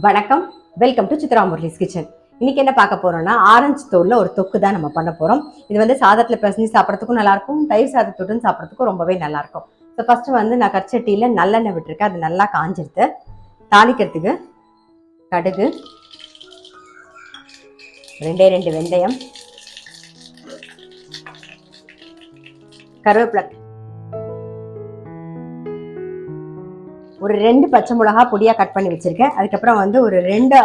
வணக்கம், welcome to Chitra Murali's kitchen. இன்னைக்கு என்ன பார்க்க போறோம்னா, ஆரஞ்சு தோல்ல ஒரு தொக்கு தான் நம்ம பண்ண போறோம். இது வந்து சாதத்துல பிசைஞ்சு சாப்பிட்றதுக்கும் நல்லா இருக்கும், தயிர் சாதத்துடன் சாப்பிட்றதுக்கும் ரொம்பவே நல்லா இருக்கும். ஸோ ஃபர்ஸ்ட் வந்து நான் கற்சட்டியில நல்லெண்ணெய் விட்டுருக்கேன். அது நல்லா காஞ்சிருது. தாளிக்கிறதுக்கு கடுகு, ரெண்டு வெந்தயம், கருவேப்பிலை, ஒரு 2 பச்சை மிளகா பொடியா கட் பண்ணி வச்சிருக்கேன். அதுக்கப்புறம் வந்து ஒரு 2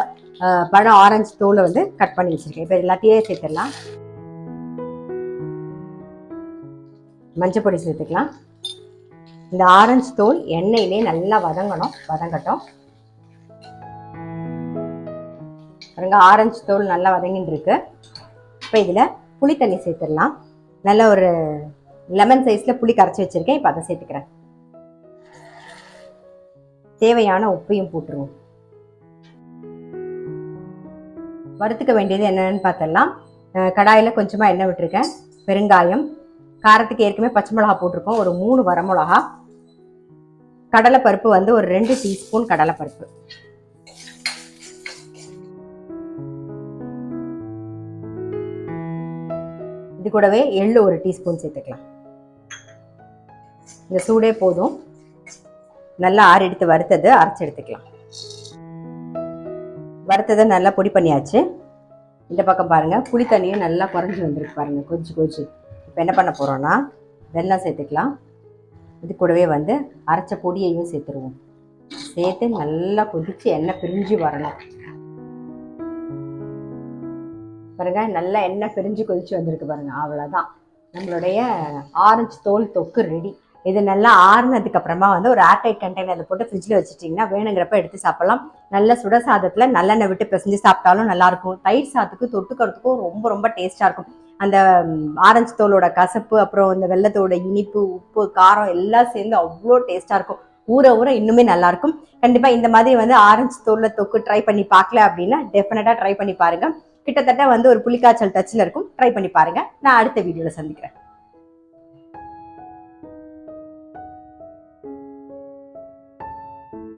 பழம் ஆரஞ்சு தோலை வந்து கட் பண்ணி வச்சிருக்கேன். இப்போ எல்லாத்தையும் சேர்த்துடலாம். மஞ்சள் பொடி சேர்த்துக்கலாம். இந்த ஆரஞ்சு தோல் எண்ணெயிலே நல்லா வதங்கட்டும். பாருங்க, ஆரஞ்சு தோல் நல்லா வதங்கிட்டு இருக்கு. இப்போ இதில் புளி தண்ணி சேர்த்துடலாம். நல்ல ஒரு லெமன் சைஸ்ல புளி கரைச்சி வச்சிருக்கேன். இப்போ அதை சேர்த்துக்கிறேன். தேவையான உப்பையும் போட்டுருவோம். வறுத்துக்க வேண்டியது என்னன்னு பார்த்தலாம். கடாயில் கொஞ்சமாக எண்ணெய் விட்டுருக்கேன். பெருங்காயம், காரத்துக்கு ஏற்கனவே பச்சை மிளகா போட்டிருக்கோம், ஒரு 3 வரமிளகா, கடலைப்பருப்பு வந்து ஒரு 2 டீஸ்பூன் கடலைப்பருப்பு, இது கூடவே எள்ளு ஒரு டீஸ்பூன் சேர்த்துக்கலாம். இந்த சூடே போதும். நல்லா ஆறி எடுத்து வறுத்தது அரைச்சி எடுத்துக்கலாம். வறுத்ததை நல்லா பொடி பண்ணியாச்சு. இந்த பக்கம் பாருங்க, புளி தண்ணியும் நல்லா குறைஞ்சி வந்துருக்கு பாருங்க, கொதிச்சு. இப்போ என்ன பண்ண போறோம்னா, வெல்லம் சேர்த்துக்கலாம். இது கூடவே வந்து அரைச்ச பொடியையும் சேர்த்துருவோம். சேர்த்து நல்லா கொதிச்சு எண்ணெய் பிரிஞ்சு வரணும். பாருங்க, நல்லா எண்ணெய் பிரிஞ்சு கொதிச்சு வந்திருக்கு பாருங்க. அவ்வளோதான், நம்மளுடைய ஆரஞ்சு தோல் தொக்கு ரெடி. இது நல்லா ஆறுனதுக்கு அப்புறமா வந்து ஒரு ஏர்டைட் கண்டெய்னர்ல போட்டு ஃப்ரிட்ஜில் வச்சுட்டிங்கன்னா வேணுங்கிறப்ப எடுத்து சாப்பிடலாம். நல்ல சுட சாதத்தில் நல்லெண்ணெய் விட்டு பிசைஞ்சு சாப்பிட்டாலும் நல்லா இருக்கும். தயிர் சாதத்துக்கு தொட்டுக்கிறதுக்கும் ரொம்ப டேஸ்டா இருக்கும். அந்த ஆரஞ்சு தோலோட கசப்பு, அப்புறம் இந்த வெள்ளத்தோட இனிப்பு, உப்பு, காரம் எல்லாம் சேர்ந்து அவ்வளோ டேஸ்டா இருக்கும். ஊற இன்னுமே நல்லா இருக்கும். கண்டிப்பா இந்த மாதிரி வந்து ஆரஞ்சு தோல்ல தொக்கு ட்ரை பண்ணி பார்க்கல அப்படின்னா டெஃபினட்டா ட்ரை பண்ணி பாருங்க. கிட்டத்தட்ட வந்து ஒரு புளிக்காய்ச்சல் டச்சில் இருக்கும். ட்ரை பண்ணி பாருங்க. நான் அடுத்த வீடியோல சந்திக்கிறேன்.